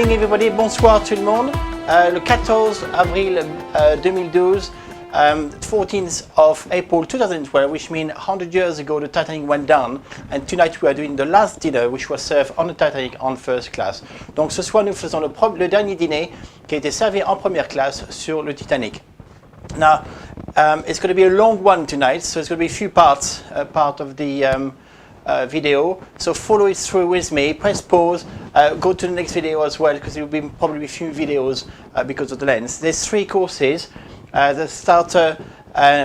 evening everybody, bonsoir tout le monde. Le 14 avril 2012, 14th of April 2012, which means 100 years ago the Titanic went down, and tonight we are doing the last dinner which was served on the Titanic on first class. Donc ce soir nous faisons le dernier dîner qui a été servi en première classe sur le Titanic. Now it's going to be a long one tonight, so it's going to be a few parts, part of the video, so follow it through with me, press pause, go to the next video as well because there will be probably a few videos because of the lens. There's 3 courses, the starter,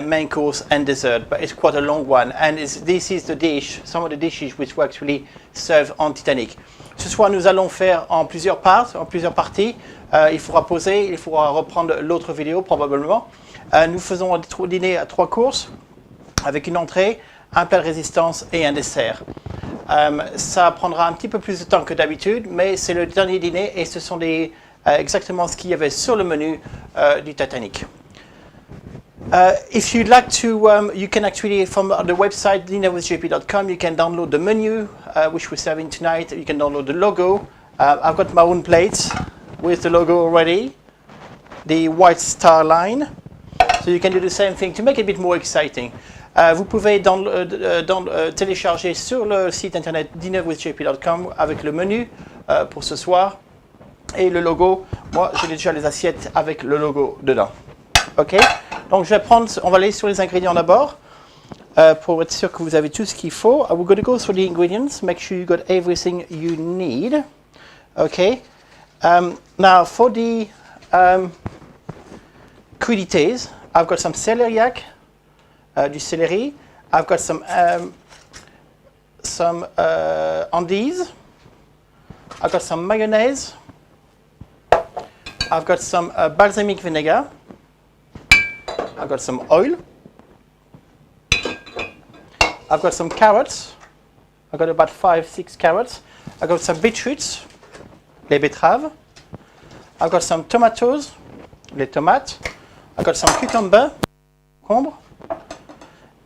main course and dessert, but it's quite a long one, and this is the dish, some of the dishes which were actually served on Titanic. Ce soir nous allons faire en plusieurs parties, il faudra pauser, il faudra reprendre l'autre vidéo probablement. Nous faisons un dîner à 3 courses avec une entrée, un plat de résistance et un dessert. Ça prendra un petit peu plus de temps que d'habitude, mais c'est le dernier dîner et ce sont exactement ce qu'il y avait sur le menu du Titanic. If you'd like to, you can actually, from the website dinnerwithjp.com, you can download the menu which we're serving tonight. You can download the logo. I've got my own plate with the logo already, the white star line. So you can do the same thing to make it a bit more exciting. Vous pouvez télécharger sur le site internet dinnerwithjp.com avec le menu pour ce soir et le logo. Moi, j'ai déjà les assiettes avec le logo dedans. Ok. Donc, on va aller sur les ingrédients d'abord pour être sûr que vous avez tout ce qu'il faut. We're going to go through the ingredients. Make sure you got everything you need. Okay. Now, for the crudités, I've got some celeriac. Du céleri. I've got some endives. I've got some mayonnaise. I've got some balsamic vinegar. I've got some oil. I've got some carrots. I've got about 5-6 carrots. I've got some beetroots, les betteraves. I've got some tomatoes, les tomates. I've got some cucumber, concombre.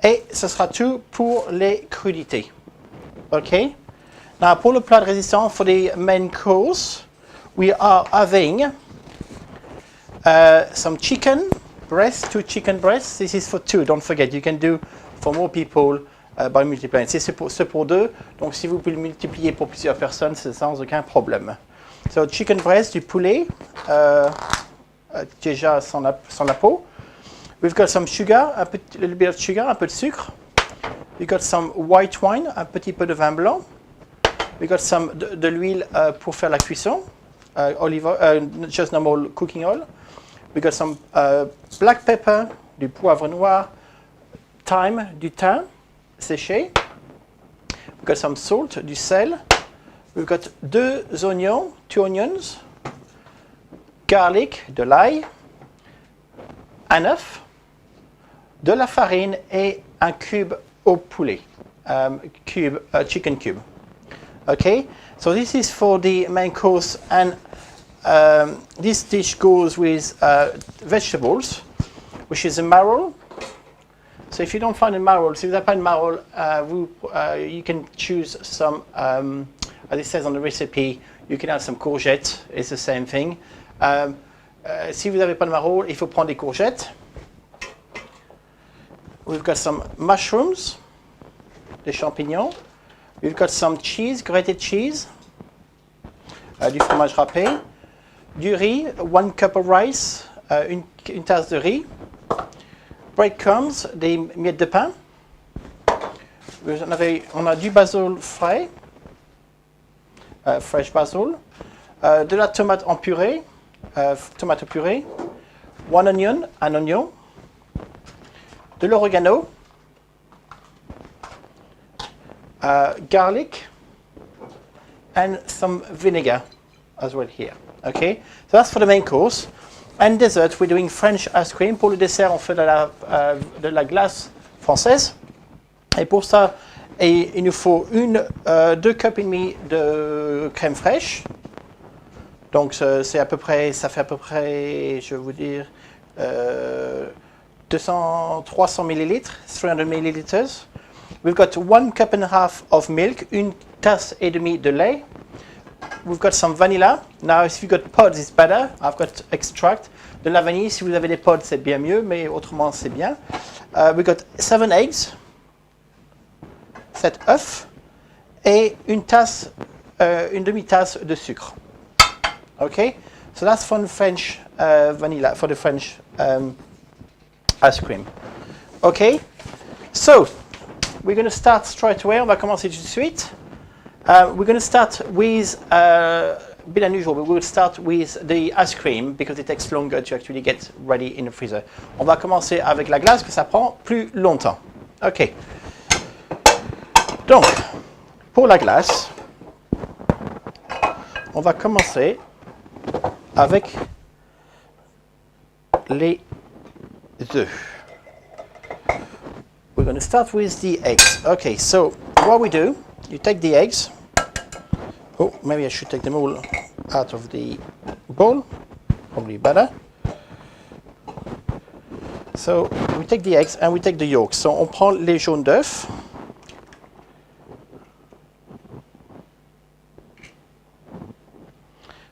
Et ce sera tout pour les crudités. Okay. Now, pour le plat de résistance, for the main course, we are having some chicken breast, 2 chicken breasts. This is for 2. Don't forget, you can do for more people by multiplying. C'est pour 2. Donc, si vous pouvez le multiplier pour plusieurs personnes, c'est sans aucun problème. So, chicken breast, du poulet, déjà sans la peau. We've got some sugar, a little bit of sugar, un peu de sucre. We've got some white wine, un petit peu de vin blanc. We've got some de l'huile pour faire la cuisson, just normal cooking oil. We've got some black pepper, du poivre noir, thyme, du thym séché. We've got some salt, du sel. We've got 2 onions, 2 onions, garlic, de l'ail, un œuf, de la farine et un cube au poulet, chicken cube. Okay, so this is for the main course, and this dish goes with vegetables, which is a marrow. So if you don't find a marrow, si vous n'avez pas de marrow, you can choose some, as it says on the recipe, you can add some courgettes, it's the same thing. Si vous n'avez pas de marrow, il faut prendre des courgettes. We've got some mushrooms, des champignons. We've got some cheese, grated cheese, du fromage râpé, du riz, 1 cup of rice, une tasse de riz, breadcrumbs, des miettes de pain. On a du basil frais, fresh basil, de la tomate en purée, tomate purée, 1 onion, un oignon, de l'oregano, garlic, and some vinegar as well here. Okay, so that's for the main course. And dessert, we're doing French ice cream. Pour le dessert, on fait de la glace française. Et pour ça, il nous faut 2 cups et demi de crème fraîche. Donc ça fait à peu près, je vais vous dire, 300 millilitres, 300 milliliters. We've got 1 cup and a half of milk, une tasse et demie de lait, we've got some vanilla. Now, if you've got pods, it's better. I've got extract. De la vanille, si vous avez des pods, c'est bien mieux, mais autrement, c'est bien. We've got 7 eggs, 7 œufs, et une demi-tasse de sucre. Okay? So that's for the French vanilla, for the French ice cream. Okay? So, we're going to start straight away. On va commencer tout de suite. We're going to start with, a bit unusual, but we'll start with the ice cream because it takes longer to actually get ready in the freezer. On va commencer avec la glace, que ça prend plus longtemps. OK. Donc, pour la glace, on va commencer avec les œufs. We're going to start with the eggs. Okay, so what we do, you take the eggs. Oh, maybe I should take them all out of the bowl. Probably better. So we take the eggs and we take the yolks. So on prend les jaunes d'œufs.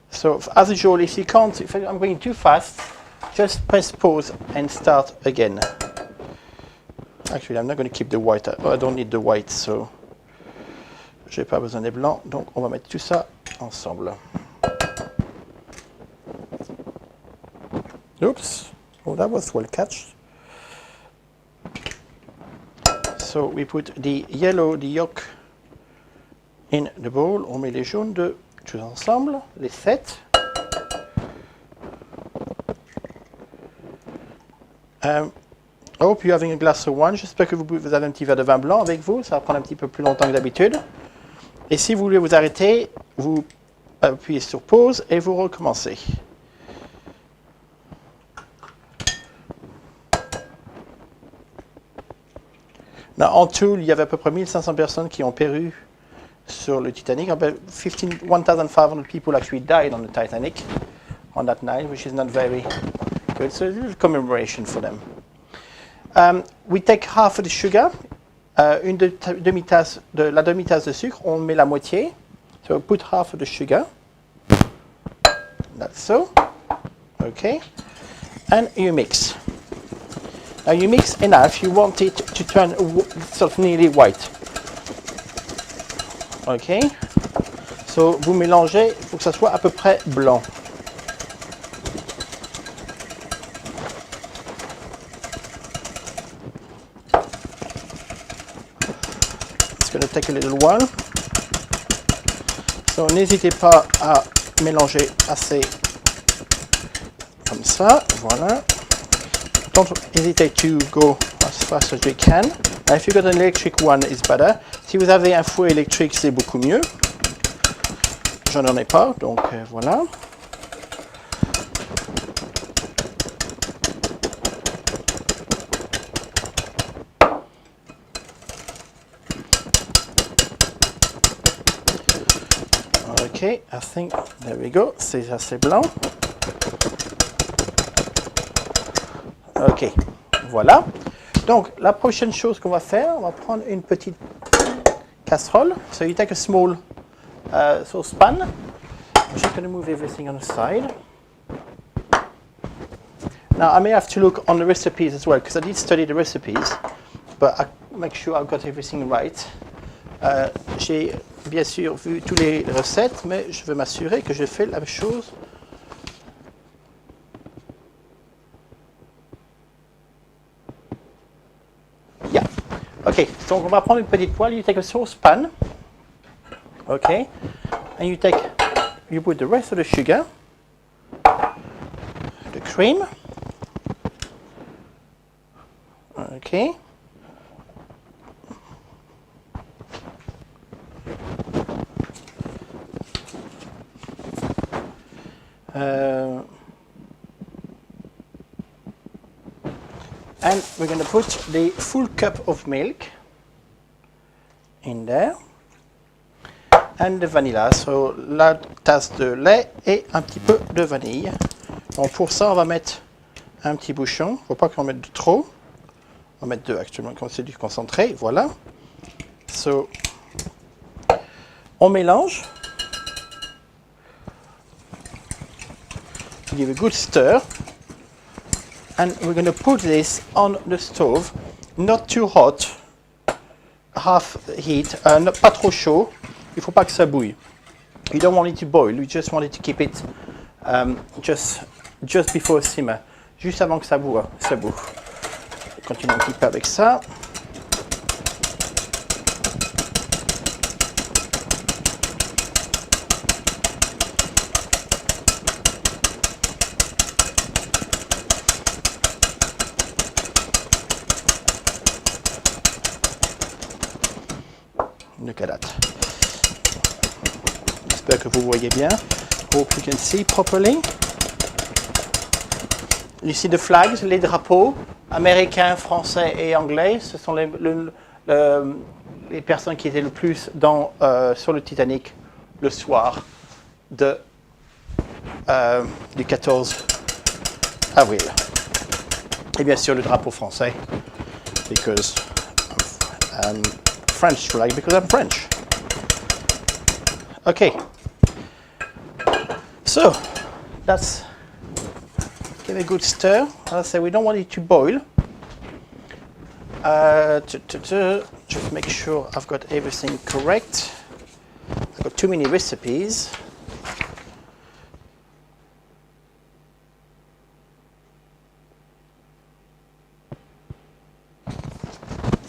So as usual, if I'm going too fast, just press pause and start again. Actually, I'm not going to keep the white. Oh, I don't need the white, so j'ai pas besoin des blancs. Donc, on va mettre tout ça ensemble. Oops. Oh, that was well catched. So we put the yolk in the bowl. On met les jaunes d'œufs tous ensemble, les 7. I hope you're having a glass of wine. J'espère que vous avez un petit verre de vin blanc avec vous. Ça va prendre un petit peu plus longtemps que d'habitude. Et si vous voulez vous arrêter, vous appuyez sur pause et vous recommencez. En tout, il y avait à peu près 1500 personnes qui ont péri sur le Titanic. About 1,500 people actually died on the Titanic on that night, which is not very good. So a little commemoration for them. We take half of the sugar, la demi-tasse de sucre, on met la moitié. So put half of the sugar. That's so. Okay. And you mix. Now you mix enough, you want it to turn sort of nearly white. Okay. So vous mélangez, il faut que ça soit à peu près blanc. It's going to take a little while. So n'hésitez pas à mélanger assez comme ça, voilà. Don't hesitate to go as fast as you can. Now, if you've got an electric one, it's better. Si vous avez un four électrique, c'est beaucoup mieux. Je n'en ai pas, donc voilà. Okay, I think, there we go, c'est assez blanc. Ok, voilà. Donc, la prochaine chose qu'on va faire, on va prendre une petite casserole. So you take a small saucepan. I'm just going to move everything on the side. Now, I may have to look on the recipes as well, because I did study the recipes, but I make sure I've got everything right. J'ai bien sûr vu toutes les recettes, mais je veux m'assurer que je fais la même chose. Yeah. Okay, donc on va prendre une petite poêle. You take a saucepan. Okay, and you put the rest of the sugar, the cream. Okay. And we're going to put the full cup of milk in there. And the vanilla, so la tasse de lait et un petit peu de vanille. Donc pour ça, on va mettre un petit bouchon. Il ne faut pas qu'on mette de trop. On va mettre 2 actuellement, comme c'est du concentré. Voilà. So, on mélange. Give a good stir. And we're going to put this on the stove, not too hot, half heat, pas trop chaud. Il faut pas que ça bouille. You don't want it to boil, you just want it to keep it just before simmer, juste avant que ça boue. Continuons un petit peu avec ça. Look at that. J'espère que vous voyez bien. Hope you can see properly. You see the flags, les drapeaux américains, français et anglais. Ce sont les personnes qui étaient le plus sur le Titanic le soir du 14 avril. Et bien sûr le drapeau français, because French flag, because I'm French. Okay. So that's give a good stir. As I say, we don't want it to boil. Just make sure I've got everything correct. I've got too many recipes.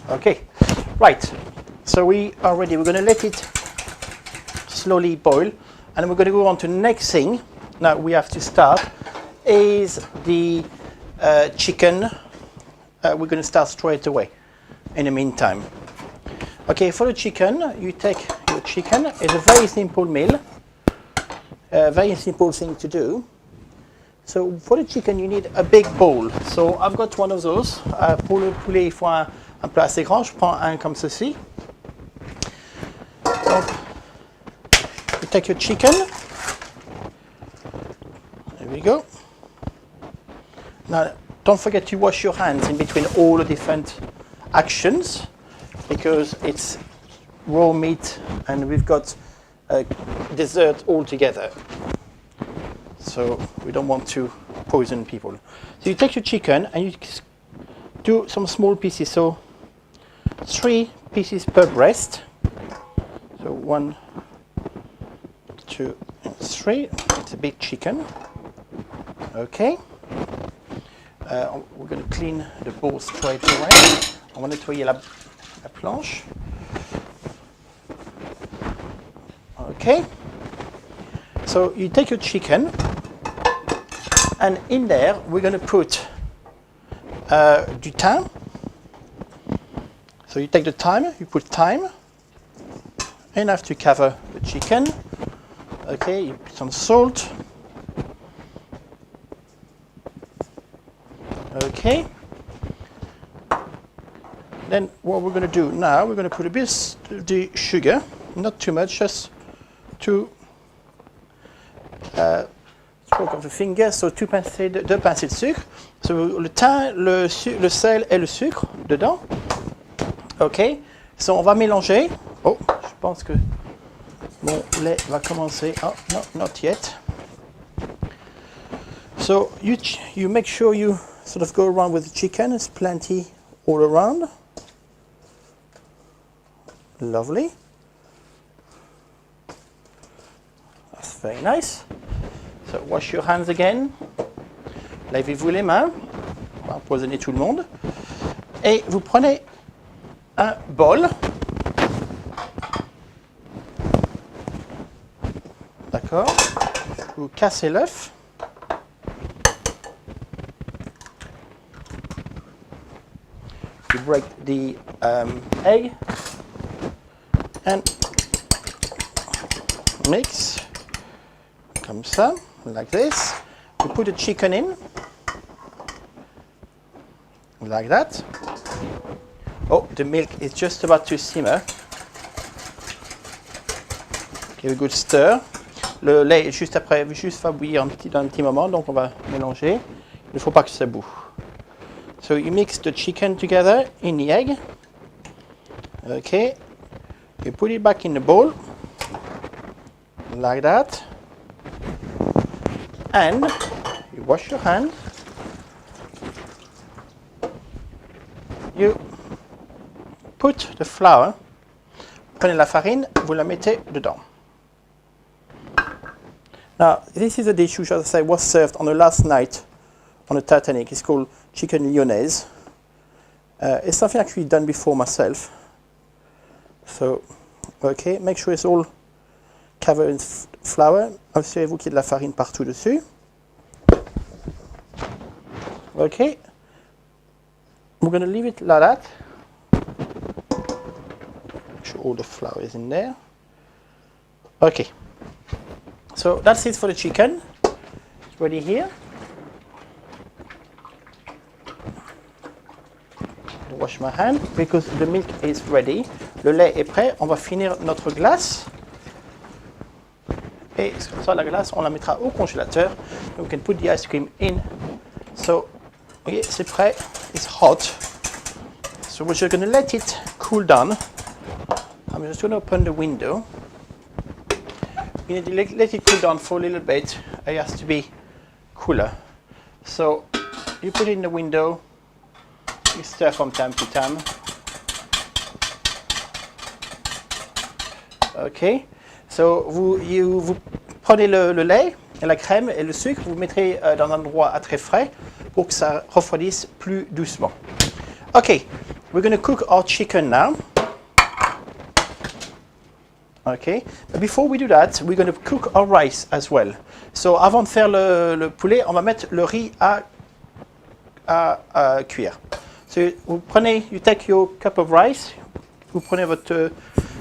Okay, right. So we are ready. We're going to let it slowly boil, and we're going to go on to the next thing. Now we have to start is the chicken. We're going to start straight away. In the meantime, okay. For the chicken, you take your chicken. It's a very simple meal. Very simple thing to do. So for the chicken, you need a big bowl. So I've got one of those. Pour le poulet, il faut un plat assez grand. Je prends un comme ceci. Donc, you take your chicken. There we go. Now, don't forget to wash your hands in between all the different actions, because it's raw meat and we've got dessert all together. So we don't want to poison people. So you take your chicken and you do some small pieces. So 3 pieces per breast. So 1, 2, and 3. It's a big chicken. Okay. We're going to clean the bowl straight away. On va nettoyer la planche. Okay. So you take your chicken, and in there we're going to put du thym. So you take the thyme, you put thyme, enough to cover the chicken. Okay, you put some salt. Okay. Then what we're going to do now, we're going to put a bit of the sugar, not too much, just 2 stroke of the finger, so 2 pincées de sucre. So le thym, le sel et le sucre dedans. Ok. So on va mélanger. Oh, je pense que mon lait va commencer. Oh, no, not yet. So you make sure you sort of go around with the chicken. There's plenty all around. Lovely. That's very nice. So wash your hands again. Lavez-vous les mains. On va empoisonner tout le monde. Et vous prenez un bol. D'accord. Vous cassez l'œuf. You break the egg and mix comme ça, like this. You put the chicken in, like that. Oh, the milk is just about to simmer. Give a good stir. Le lait est juste après, juste va bouillir dans un petit moment, donc on va mélanger. Il ne faut pas que ça boue. So you mix the chicken together in the egg. Okay. You put it back in the bowl, like that. And You wash your hands. You put the flour. Prenez la farine, vous la mettez dedans. Now, this is a dish which, as I say, was served on the last night on the Titanic. It's called chicken lyonnaise. It's something actually done before myself. So, okay, make sure it's all covered in flour. Assurez-vous qu'il y ait de la farine partout dessus. Okay. We're going to leave it like that. Make sure all the flour is in there. Okay. So that's it for the chicken. It's ready here. Wash my hand because the milk is ready. Le lait est prêt. On va finir notre glace. Et comme ça, la glace, on la mettra au congélateur. We can put the ice cream in. So, okay, c'est prêt. It's hot. So we're just going to let it cool down. I'm just going to open the window. You need to let it cool down for a little bit. It has to be cooler. So you put it in the window. You stir from time to time. Okay. So vous prenez le lait et la crème et le sucre, vous mettrez dans un endroit à très frais pour que ça refroidisse plus doucement. Okay. We're going to cook our chicken now. Okay, but before we do that, we're going to cook our rice as well. So, avant de faire le poulet, on va mettre le riz à cuire. So, vous prenez, you take your cup of rice, vous prenez votre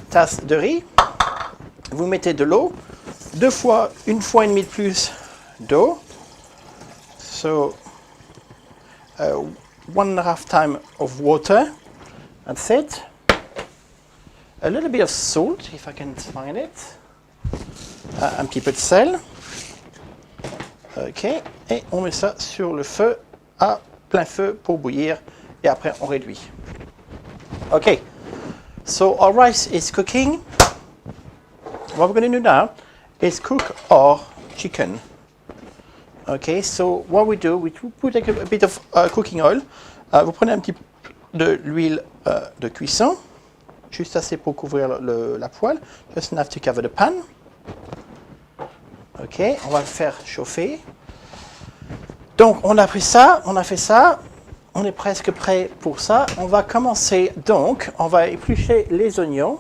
tasse de riz, vous mettez de l'eau, une fois et demie de plus d'eau. So, 1.5 times of water. That's it. A little bit of salt, if I can find it. Un petit peu de sel. Ok. Et on met ça sur le feu, à plein feu pour bouillir. Et après, on réduit. Ok. So our rice is cooking. What we're going to do now is cook our chicken. Okay. So what we do, we put a bit of cooking oil. Vous prenez un petit peu de l'huile de cuisson. Juste assez pour couvrir la poêle. Just enough to cover the pan. Ok, on va le faire chauffer. Donc, on a fait ça, on est presque prêt pour ça. On va commencer donc, on va éplucher les oignons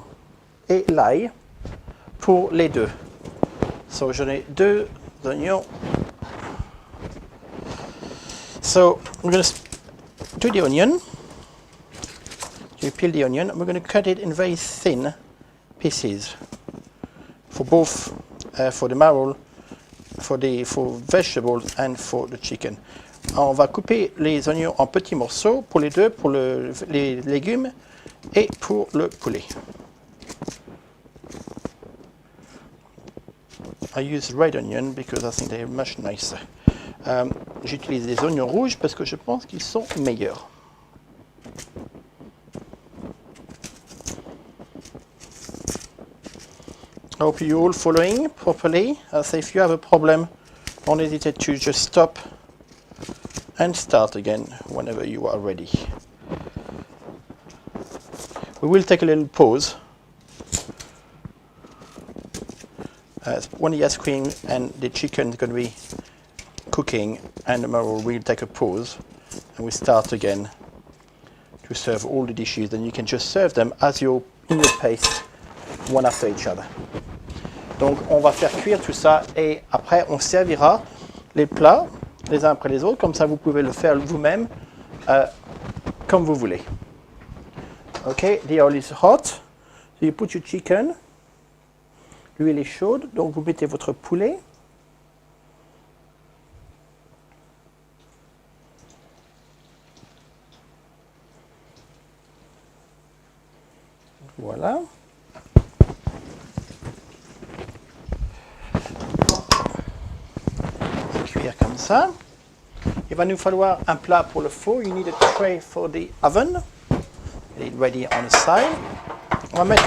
et l'ail pour les deux. So, j'en ai 2 oignons. So, we're going to do the onion. You peel the onion, and we're going to cut it in very thin pieces for both, for the marrow, for vegetables and for the chicken. On va couper les oignons en petits morceaux pour les deux, pour les légumes et pour le poulet. I use red onion because I think they're much nicer. J'utilise des oignons rouges parce que je pense qu'ils sont meilleurs. I hope you're all following properly. So if you have a problem, don't hesitate to just stop and start again whenever you are ready. We will take a little pause. When the ice cream and the chicken is going to be cooking and the marrow will take a pause and we start again to serve all the dishes. Then you can just serve them as you're in your pace, one after each other. Donc on va faire cuire tout ça et après on servira les plats les uns après les autres, comme ça vous pouvez le faire vous-même comme vous voulez. Ok, the oil is hot, so you put your chicken, l'huile est chaude, donc vous mettez votre poulet. Voilà. Comme ça. Il va nous falloir un plat pour le four. You need a tray for the oven. Get it ready on the side. On va mettre.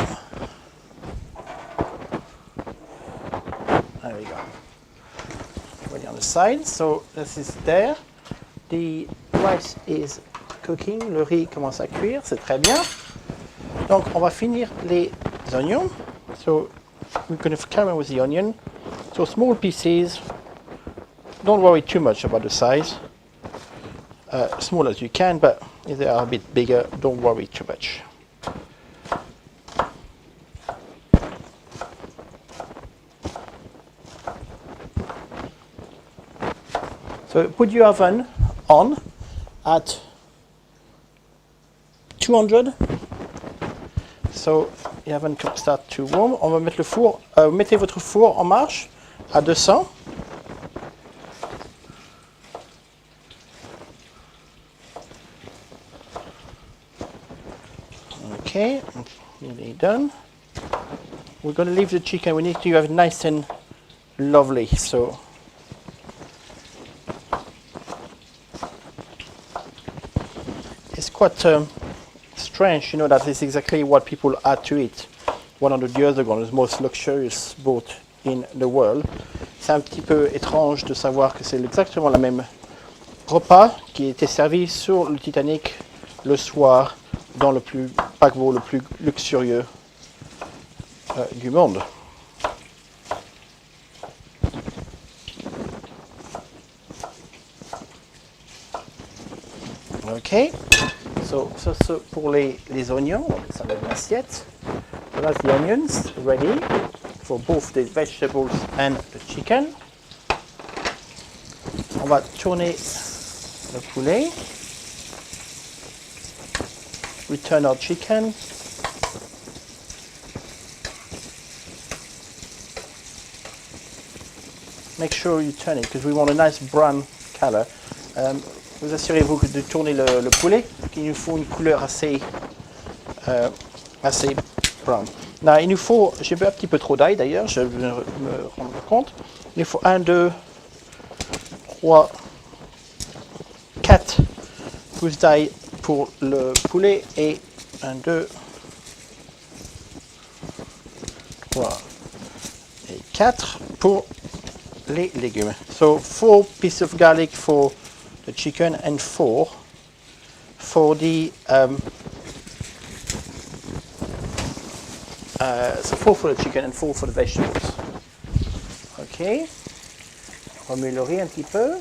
There we go. Ready on the side. So this is there. The rice is cooking. Le riz commence à cuire. C'est très bien. Donc on va finir les oignons. So we're going to carry on with the onion. So small pieces. Don't worry too much about the size. Small as you can, but if they are a bit bigger, don't worry too much. So put your oven on at 200. So the oven can start to warm. On va mettre le four. Mettez votre four en marche à 200. Okay, nearly done. We're going to leave the chicken. We need to have it nice and lovely. So it's quite strange, you know, that is exactly what people had to eat 100 years ago. The most luxurious boat in the world. C'est un petit peu étrange de savoir que c'est exactement le même repas qui était servi sur le Titanic le soir dans le paquebot le plus luxurieux du monde. Ok, so c'est pour les oignons. On va mettre ça dans une assiette. So that's the onions ready for both the vegetables and the chicken. On va tourner le poulet. Return our chicken. Make sure you turn it because we want a nice brown color. Vous assurez-vous de tourner le poulet, qu'il nous faut une couleur assez brown. Là, il nous faut, j'ai un petit peu trop d'ail d'ailleurs, je vais me rendre compte. Il nous faut 1, 2, 3, 4 pousses d'ail pour le poulet et 1, 2, 3 et 4 pour les légumes. So 4 pieces of garlic for the chicken and 4 for the so 4 for the chicken and 4 for the vegetables. Ok. Remue le riz un petit peu.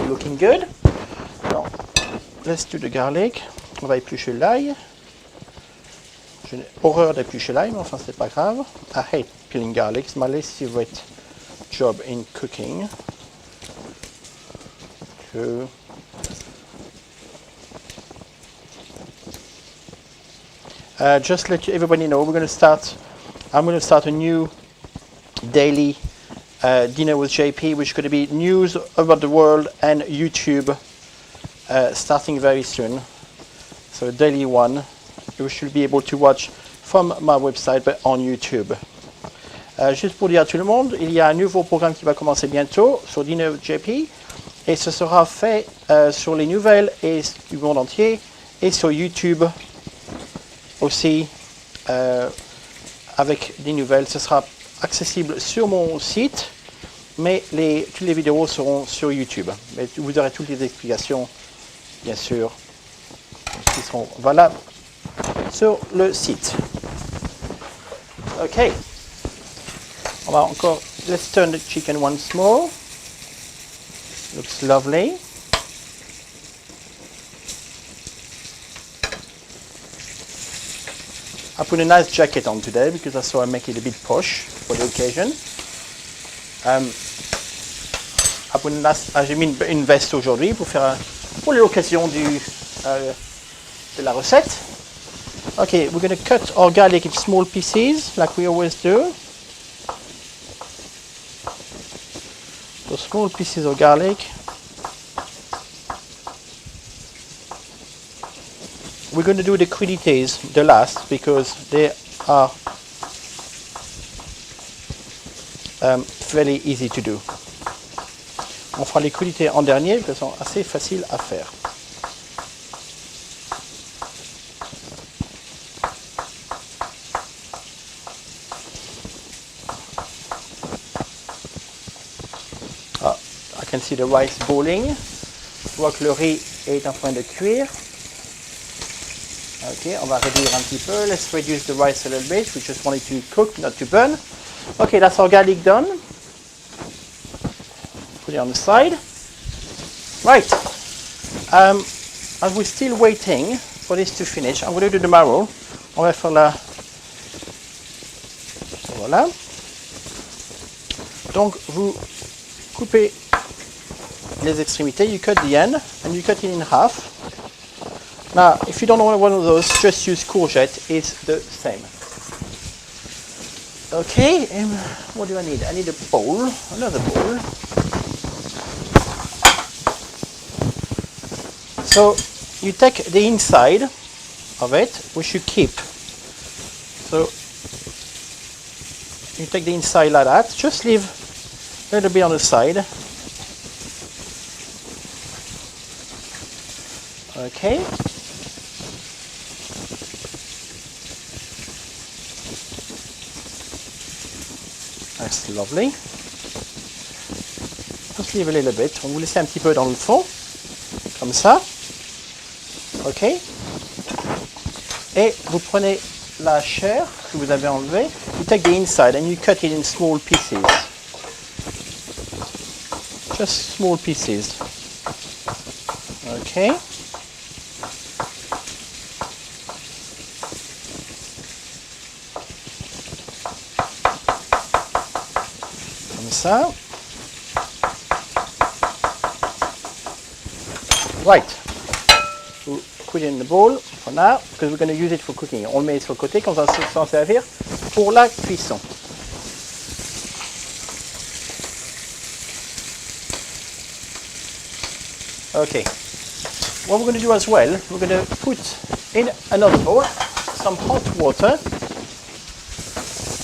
Looking good. Now, let's do the garlic. On va éplucher l'ail. J'ai horreur d'éplucher l'ail, mais enfin c'est pas grave. I hate peeling garlic. It's my least favorite job in cooking. Just let everybody know, I'm going to start a new daily dinner with JP, which is going to be news about the world and YouTube, starting very soon. So a daily one, you should be able to watch from my website, but on YouTube. Juste pour dire à tout le monde, il y a un nouveau programme qui va commencer bientôt sur Dinner with JP, et ce sera fait sur les nouvelles et du monde entier, et sur YouTube aussi, avec des nouvelles. Ce sera accessible sur mon site, mais toutes les vidéos seront sur YouTube. Mais vous aurez toutes les explications, bien sûr, qui seront valables sur le site. Ok. On va encore, let's turn the chicken once more. Looks lovely. I put a nice jacket on today because I thought I'd make it a bit posh for the occasion. J'ai mis une veste aujourd'hui pour l'occasion de la recette. Okay, we're going to cut our garlic in small pieces like we always do. So small pieces of garlic. We're going to do the crudites the last because they are fairly easy to do. On fera les crudités en dernier parce qu'ils sont assez faciles à faire. can see the rice boiling. Je vois que le riz est en train de cuire. Ok, on va réduire un petit peu. Let's reduce the rice a little bit. We just want it to cook, not to burn. Okay, that's our garlic done. Put it on the side. Right. As we're still waiting for this to finish, I'm going to do the marrow. On va faire la... Voilà. Donc, vous coupez les extrémités. You cut the end and you cut it in half. Now, if you don't want one of those, just use courgette. It's the same. Okay, what do I need? I need a bowl, another bowl. So you take the inside of it, which you keep. So you take the inside like that. Just leave a little bit on the side. Okay. That's lovely. Just leave a little bit. On vous laisse un petit peu dans le fond, comme ça. Ok. Et vous prenez la chair que vous avez enlevée. You take the inside and you cut it in small pieces. Just small pieces. Ok. Ça. Right. We'll put it in the bowl for now because we're going to use it for cooking. On le met sur le côté quand on va s'en servir pour la cuisson. Okay. What we're going to do as well, we're going to put in another bowl some hot water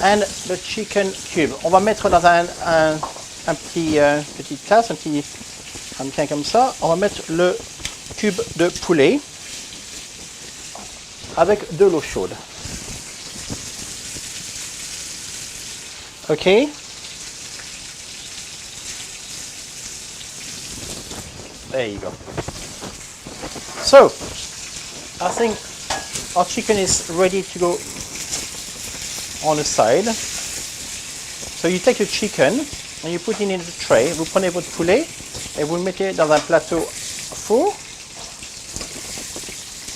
and the chicken cube. On va mettre dans un petite tasse, un petit ramequin comme ça. On va mettre le cube de poulet avec de l'eau chaude. Ok. There you go. So, I think our chicken is ready to go on the side. So you take the chicken and you put it in the tray. Vous prenez votre poulet et vous le mettez dans un plateau four.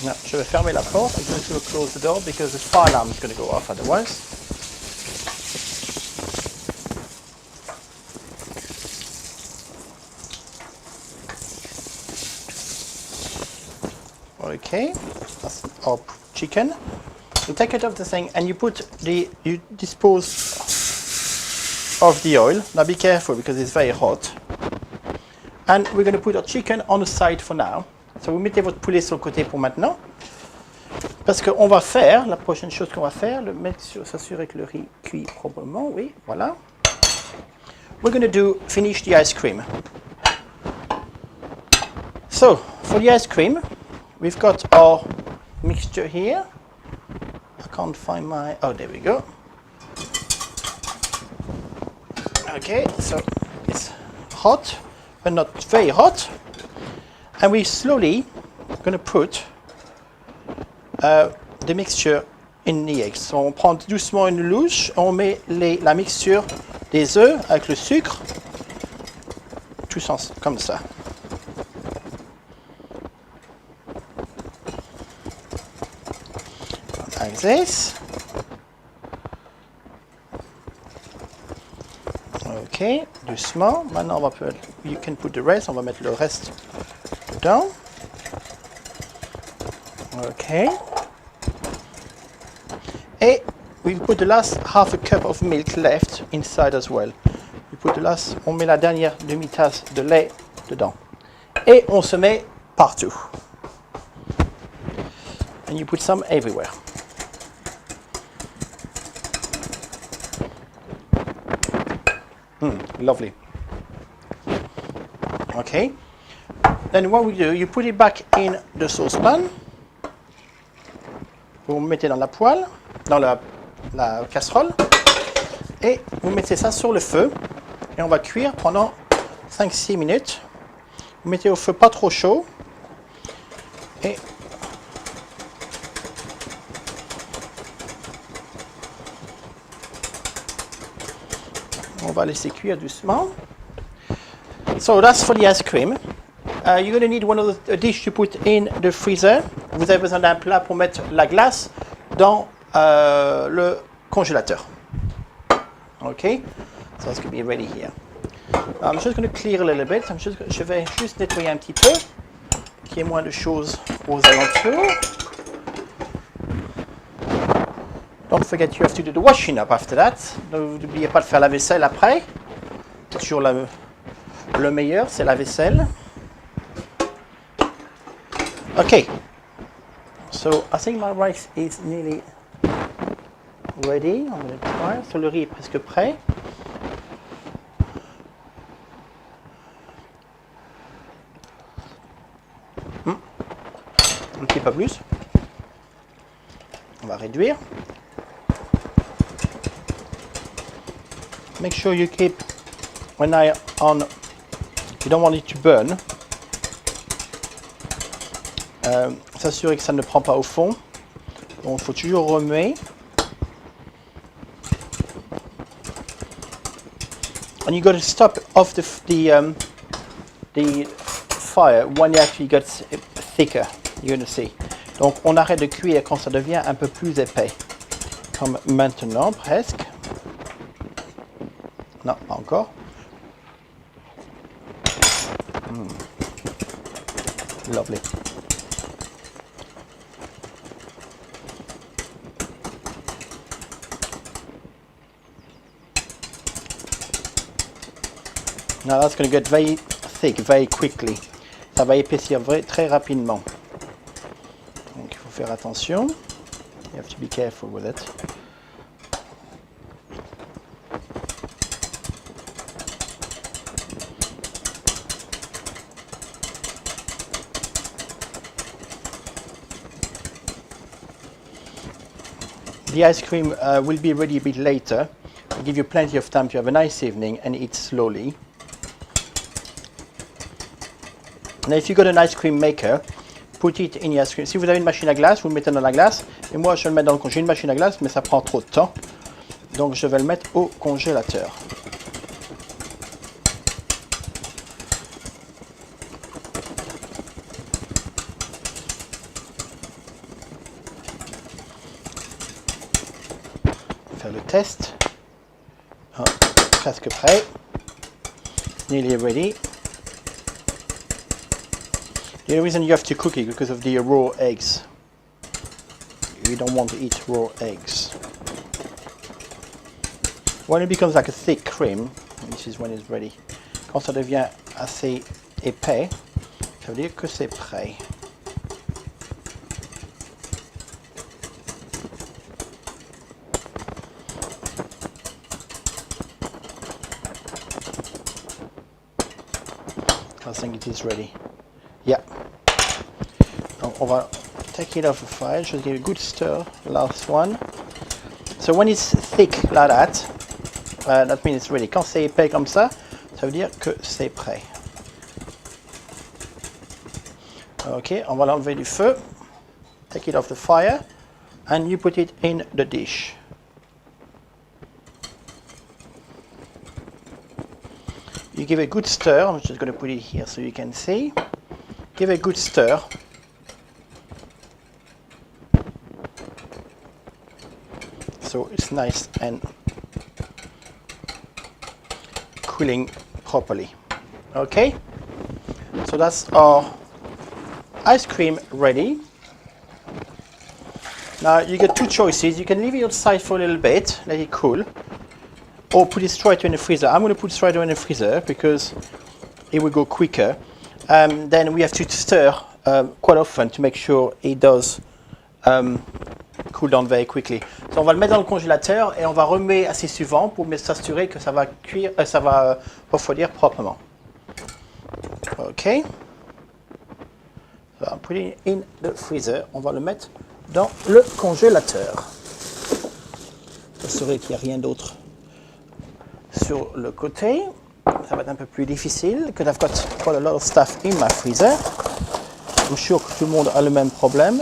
Now, je vais fermer la porte. I'm going to close the door because the fire alarm is going to go off otherwise. Okay, that's our chicken. You take it off the thing and you dispose of the oil. Now be careful because it's very hot. And we're going to put our chicken on the side for now. So vous mettez votre poulet sur le côté pour maintenant. Parce qu'on va faire, la prochaine chose qu'on va faire, s'assurer que le riz cuit proprement. Oui, voilà. We're going to finish the ice cream. So, for the ice cream, we've got our mixture here. I can't find my... Oh, there we go. Okay, so it's hot, but not very hot. And we slowly going to put the mixture in the eggs. So on prend doucement une louche, on met la mixture des œufs avec le sucre, tous ensemble, comme ça. Like this. Ok, doucement. Maintenant, you can put the rest. On va mettre le reste dedans. Ok. Et we put the last half a cup of milk left inside as well. On met la dernière demi-tasse de lait dedans. Et on se met partout. And you put some everywhere. Lovely. Okay. Then what we do, you put it back in the saucepan. Vous mettez dans la poêle, dans la casserole, et vous mettez ça sur le feu. Et on va cuire pendant 5-6 minutes. Vous mettez au feu pas trop chaud. Et on va laisser cuire doucement. So that's for the ice cream. You're going to need one of the dish to put in the freezer. Vous avez besoin d'un plat pour mettre la glace dans le congélateur. Okay, so that's going to be ready here. I'm just going to clear a little bit. Je vais juste nettoyer un petit peu, qu'il y ait moins de choses aux alentours. Don't forget you have to do the washing up after that. N'oubliez pas de faire la vaisselle après. C'est toujours le meilleur, c'est la vaisselle. Okay, so I think my rice is nearly ready. I'm going to try. So le riz est presque prêt. Un petit peu plus. On va réduire. Make sure you keep one eye on. You don't want it to burn. S'assurer que ça ne prend pas au fond. Donc il faut toujours remuer. And you got to stop off the fire when it actually gets thicker. You're going to see. Donc on arrête de cuire quand ça devient un peu plus épais. Comme maintenant presque. Non, pas encore. Lovely. Now that's going to get very thick very quickly. Ça va épaissir très rapidement. Donc il faut faire attention. You have to be careful with it. The ice cream will be ready a bit later. It'll give you plenty of time to have a nice evening and eat slowly. Now, if you've got an ice cream maker, put it in your ice cream. Si vous avez une machine à glace, vous le mettez dans la glace. Et moi, je vais le mettre dans le congélateur. J'ai une machine à glace, mais ça prend trop de temps. Donc, je vais le mettre au congélateur. Faire le test. Oh, presque prêt. Nearly ready. The only reason you have to cook it because of the raw eggs. You don't want to eat raw eggs. When it becomes like a thick cream, this is when it's ready. Quand ça devient assez épais, ça veut dire que c'est prêt. I think it is ready. Yeah. Donc on va take it off the fire. Just give a good stir. Last one. So when it's thick like that means it's ready. Quand c'est épais comme ça veut dire que c'est prêt. Ok, on va l'enlever du feu. Take it off the fire and you put it in the dish. You give a good stir. I'm just going to put it here so you can see. Give a good stir. So it's nice and cooling properly. Okay? So that's our ice cream ready. Now you get two choices. You can leave it outside for a little bit, let it cool, or put it straight in the freezer. I'm going to put it straight in the freezer because it will go quicker. Then we have to stir quite often to make sure it does cool down very quickly. So on va le mettre dans le congélateur et on va remuer assez souvent pour s'assurer que ça va cuire, ça va refroidir proprement. Ok. So I'm putting it in the freezer. On va le mettre dans le congélateur. S'assurer qu'il n'y a rien d'autre sur le côté. ça va être un peu plus difficile, because I've got quite a lot of stuff in my freezer. I'm sure que tout le monde a le même problème.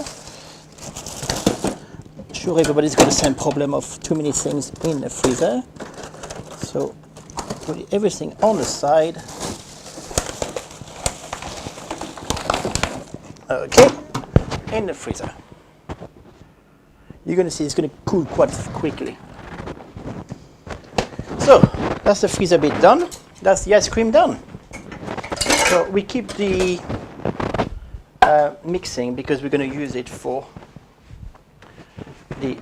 I'm sure everybody's got the same problem of too many things in the freezer. So put everything on the side. Okay, in the freezer. You're going to see it's going to cool quite quickly. So that's the freezer bit done. That's the ice cream done. So we keep the mixing because we're going to use it for the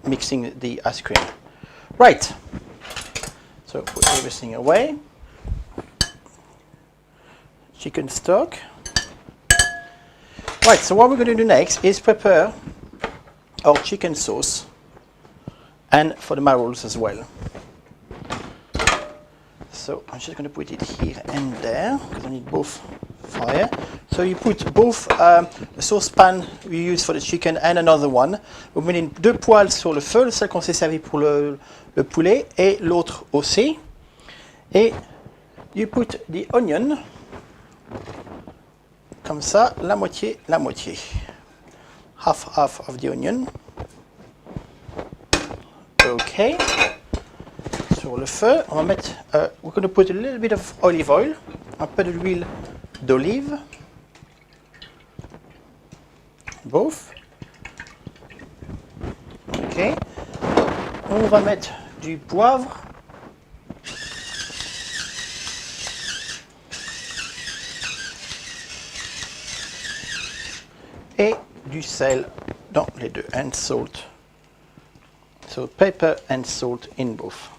mixing the ice cream. Right. So put everything away. Chicken stock. Right, so what we're going to do next is prepare our chicken sauce, and for the marrows as well. So I'm just going to put it here and there because I need both fire. So you put both the saucepan we use for the chicken and another one. Vous mettez deux poêles sur le feu, celle qu'on s'est servi pour le poulet et l'autre aussi. Et you put the onion comme ça, la moitié, half of the onion. Ok. Sur le feu, on va mettre, we're going to put a little bit of olive oil, un peu d'huile d'olive. Both. Ok. On va mettre du poivre. Et du sel dans les deux, and salt. So pepper and salt in both.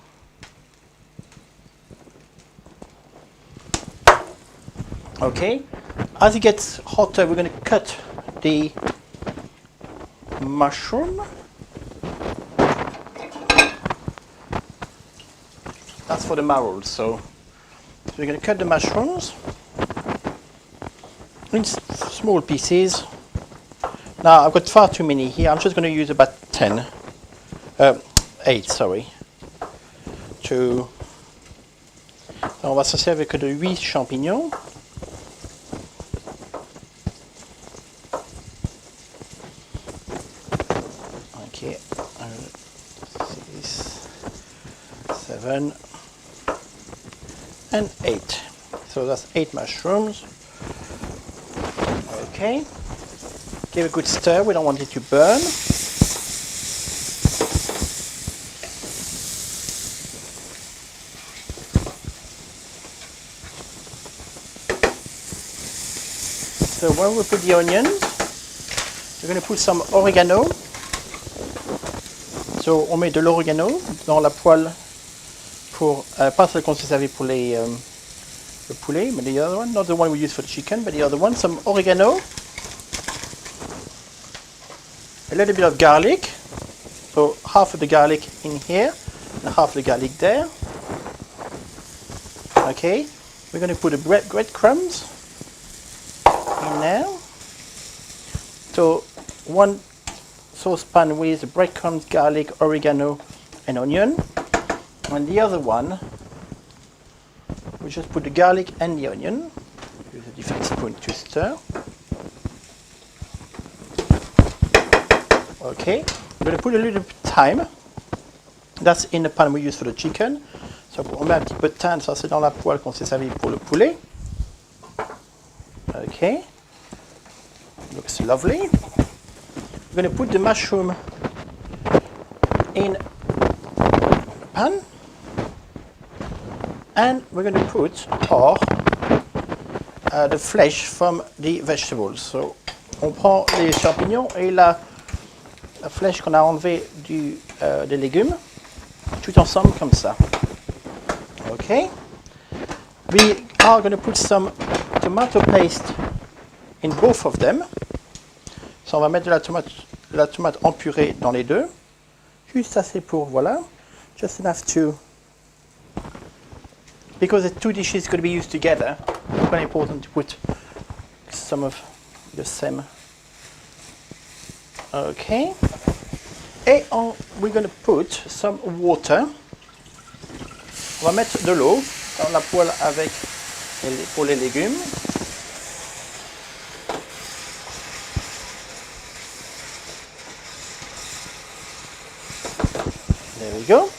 Okay, as it gets hotter, we're going to cut the mushroom. That's for the marrows, so we're going to cut the mushrooms in small pieces. Now I've got far too many here. I'm just going to use about 8, sorry. On va s'en servir que de 8 champignons. Okay, 6, 7, and 8. So that's 8 mushrooms. Okay. Give a good stir, we don't want it to burn. So when we put the onions, we're going to put some oregano. So on met de l'oregano dans la poêle pour, pas celle qu'on s'est servi pour le poulet, but the other one, not the one we use for the chicken, but the other one, some oregano. A little bit of garlic, so half of the garlic in here and half of the garlic there. Okay, we're going to put the breadcrumbs in there. So one saucepan with breadcrumbs, garlic, oregano and onion. And the other one, we just put the garlic and the onion. Use a different spoon to stir. Okay, we're going to put a little bit of thyme. That's in the pan we use for the chicken. So on met un petit peu de thym, ça c'est dans la poêle qu'on s'est servi pour le poulet. Okay, looks lovely. We're going to put the mushroom in the pan. And we're going to put the flesh from the vegetables. So on prend les champignons et la flèche qu'on a enlevée des légumes, tout ensemble comme ça. Okay. We are going to put some tomato paste in both of them. So on va mettre de la tomate en purée dans les deux. Juste assez pour, voilà. Just enough to, because the two dishes going to be used together, it's very important to put some of the same. Okay. And we're going to put some water On va mettre de l'eau dans la poêle avec pour les légumes. There we go.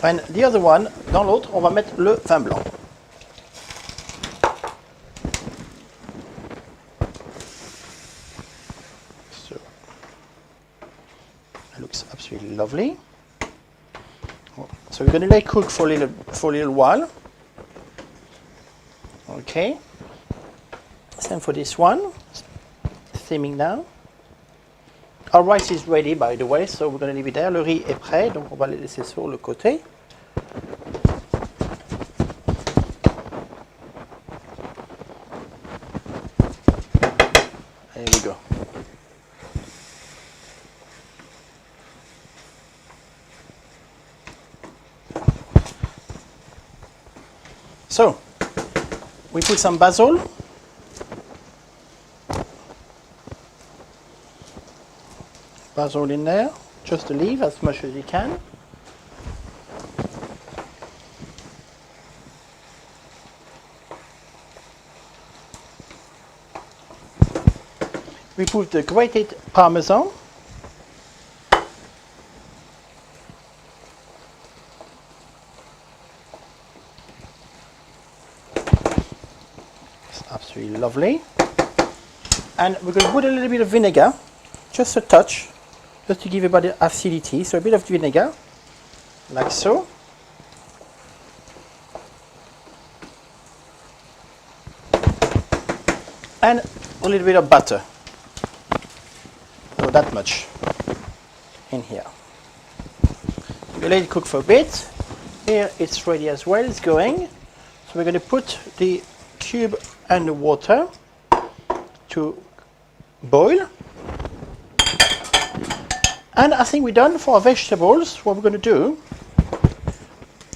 And the other one, dans l'autre, on va mettre le vin blanc. So, it looks absolutely lovely. So we're going to let it cook for a little while. Okay. Same for this one. Steaming now. Our rice is ready, by the way, so we're going to leave it there. Le riz est prêt, donc on va le laisser sur le côté. There we go. So, we put some basil. Basil in there, just a leaf as much as you can. We put the grated parmesan. It's absolutely lovely. And we're going to put a little bit of vinegar, just a touch, just to give a bit of acidity. So a bit of vinegar, like so. And a little bit of butter. So that much in here. We let it cook for a bit. Here it's ready as well, it's going. So we're going to put the cube and the water to boil. And I think we're done for our vegetables. What we're going to do,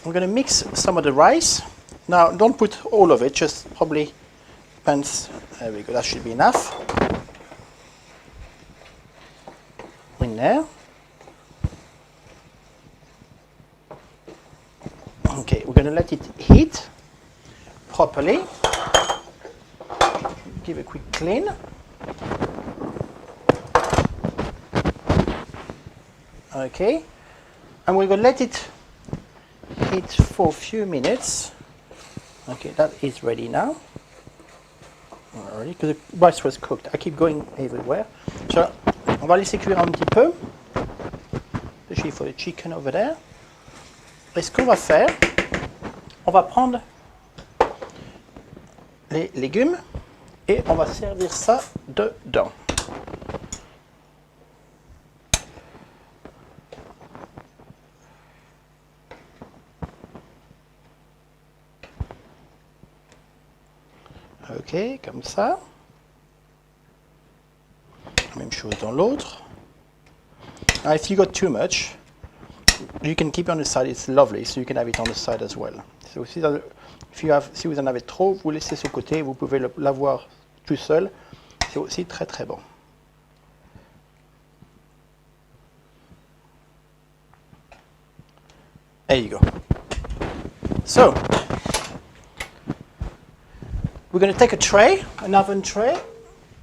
we're going to mix some of the rice. Now, don't put all of it, just probably depends. There we go, that should be enough. In there. Okay, we're going to let it heat properly. Give a quick clean. Okay, and we're going to let it heat for a few minutes. Okay, that is ready now. Already, because the rice was cooked. I keep going everywhere. So, on va laisser cuire un petit peu. Especially for the chicken over there. Et ce qu'on va faire, on va prendre les légumes et on va servir ça dedans. Ok, comme ça. Même chose dans l'autre. Now, if you got too much, you can keep it on the side. It's lovely, so you can have it on the side as well. So, si vous en avez trop, vous laissez sur le côté. Vous pouvez l'avoir tout seul. C'est aussi très très bon. There you go. So, we're going to take a tray, an oven tray.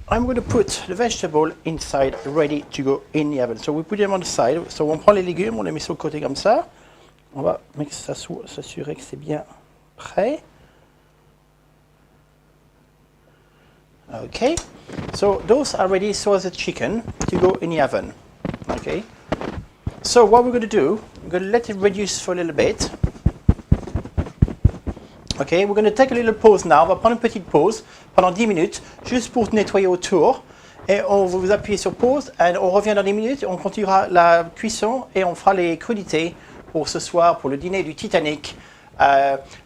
I'm going to put the vegetable inside, ready to go in the oven. So we put them on the side. So on prend les légumes, on les met sur le côté comme ça. On va s'assurer que c'est bien prêt. Okay. So those are ready, so is the chicken to go in the oven. Okay. So what we're going to do, we're going to let it reduce for a little bit. Ok, we're going to take a little pause now. On va prendre une petite pause pendant 10 minutes, juste pour nettoyer autour. Et on va vous appuyer sur pause. Et on revient dans 10 minutes. On continuera la cuisson et on fera les crudités pour ce soir, pour le dîner du Titanic.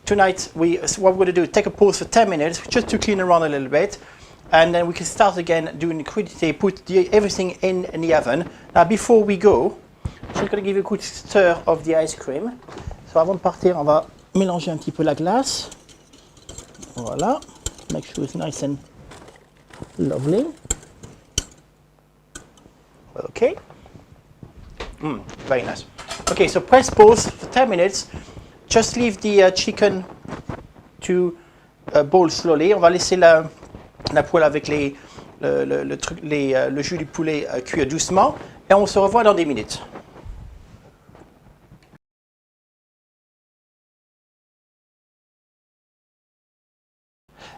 Tonight, what we're going to do, take a pause for 10 minutes, just to clean around a little bit. And then we can start again doing the crudité, put everything in the oven. Now, before we go, I'm just going to give you a quick stir of the ice cream. So avant de partir, on va mélanger un petit peu la glace. Voilà. Make sure it's nice and lovely. Okay. Very nice. Okay, so press pause for 10 minutes just leave the chicken to boil slowly. On va laisser la poêle avec le jus du poulet cuire doucement. Et on se revoit dans 10 minutes.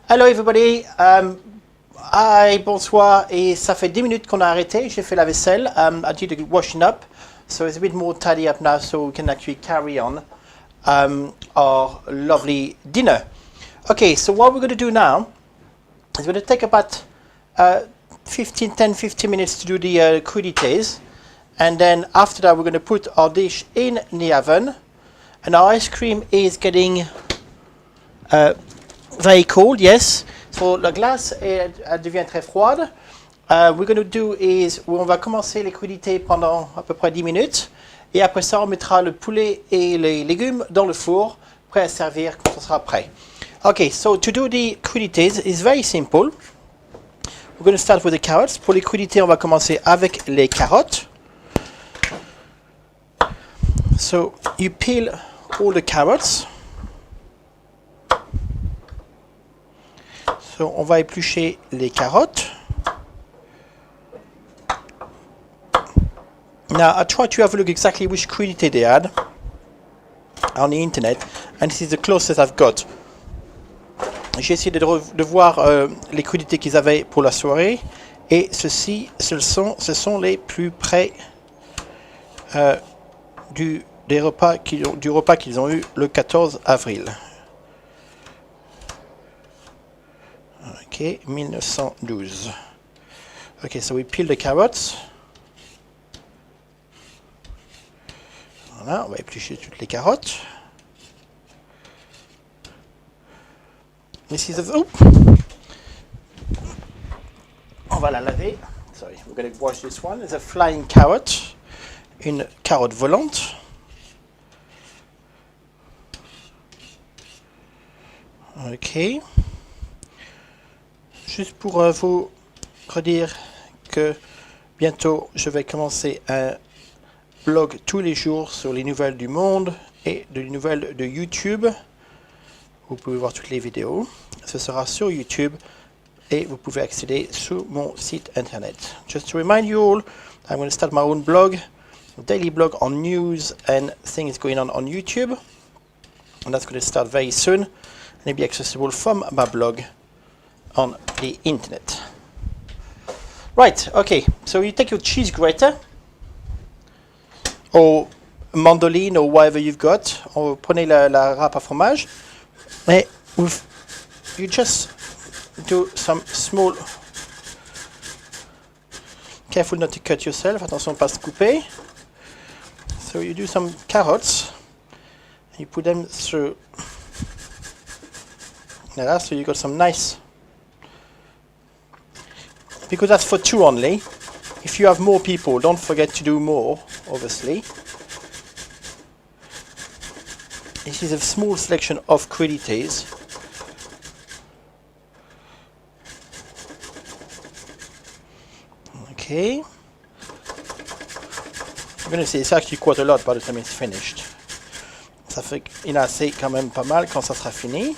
Hello everybody, hi, bonsoir, et ça fait 10 minutes qu'on a arrêté, j'ai fait la vaisselle, I did the washing up, so it's a bit more tidy up now so we can actually carry on our lovely dinner. Okay, so what we're going to do now is we're going to take about 15 minutes to do the crudités, and then after that we're going to put our dish in the oven, and our ice cream is getting very cold, yes. So la glace elle devient très froide. We're going to do is on va commencer les crudités pendant à peu près 10 minutes. Et après ça, on mettra le poulet et les légumes dans le four, prêt à servir quand ça sera prêt. Okay, so to do the crudités is very simple. We're going to start with the carrots. Pour les crudités, on va commencer avec les carottes. So you peel all the carrots. So, on va éplucher les carottes. Now, I tried to have a look exactly which crudité they had on the internet, and this is the closest I've got. J'ai essayé de voir les crudités qu'ils avaient pour la soirée, et ceci, ce sont les plus près du repas qu'ils ont eu le 14 avril. Okay, 1912. Okay, so we peel the carrots. Voilà, on va éplucher toutes les carottes. This is on va la laver. Sorry, we're going to wash this one. It's a flying carrot, une carotte volante. Okay. Juste pour vous redire que bientôt je vais commencer un blog tous les jours sur les nouvelles du monde et les nouvelles de YouTube. Vous pouvez voir toutes les vidéos. Ce sera sur YouTube et vous pouvez accéder sur mon site internet. Just to remind you all, I'm going to start my own blog, a daily blog on news and things going on YouTube. And that's going to start very soon and it'll be accessible from my blog on the internet. Right, okay, so you take your cheese grater or mandoline or whatever you've got, or prenez la râpe à fromage, et you just do some small, careful not to cut yourself, attention pas se couper. So you do some carrots, and you put them through, voilà, so you got some nice, because that's for two only. If you have more people, don't forget to do more, obviously. This is a small selection of crudités. Okay. I'm going to say it's actually quite a lot by the time it's finished. Ça fait qu'il y en a assez quand même pas mal quand ça sera fini.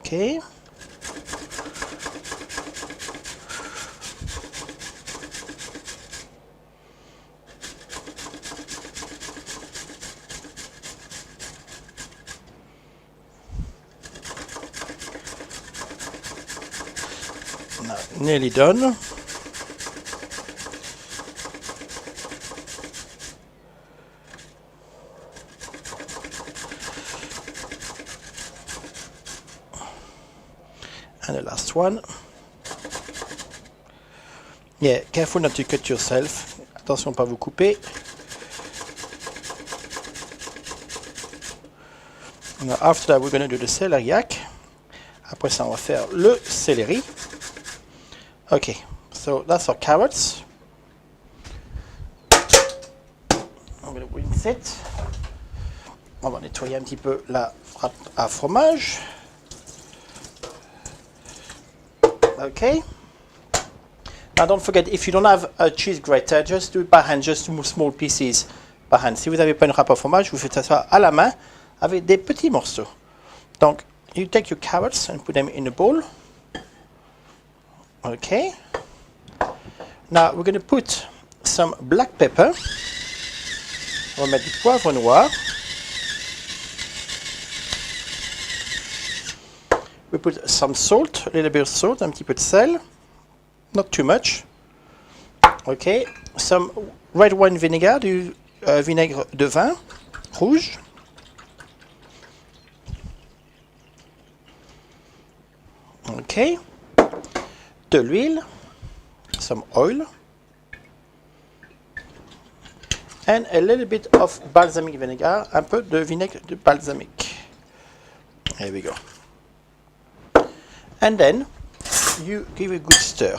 Okay. Now, nearly done. And the last one. Yeah, careful not to cut yourself. Attention pas vous couper. Now after that we're going to do the celeriac. Après ça on va faire le céleri. Okay, so that's our carrots. I'm going to rinse it. On va nettoyer un petit peu la râpe à fromage. Okay. Now don't forget, if you don't have a cheese grater, just do it by hand, just small pieces by hand. Si vous n'avez pas une râpe à fromage, vous faites ça à la main avec des petits morceaux. Donc, you take your carrots and put them in a bowl. Okay. Now we're going to put some black pepper. On va mettre du poivre noir. We put some salt, a little bit of salt, un petit peu de sel. Not too much. Okay. Some red wine vinegar, du vinaigre de vin rouge. Okay. De l'huile. Some oil. And a little bit of balsamic vinegar, un peu de vinaigre de balsamique. There we go. And then you give a good stir.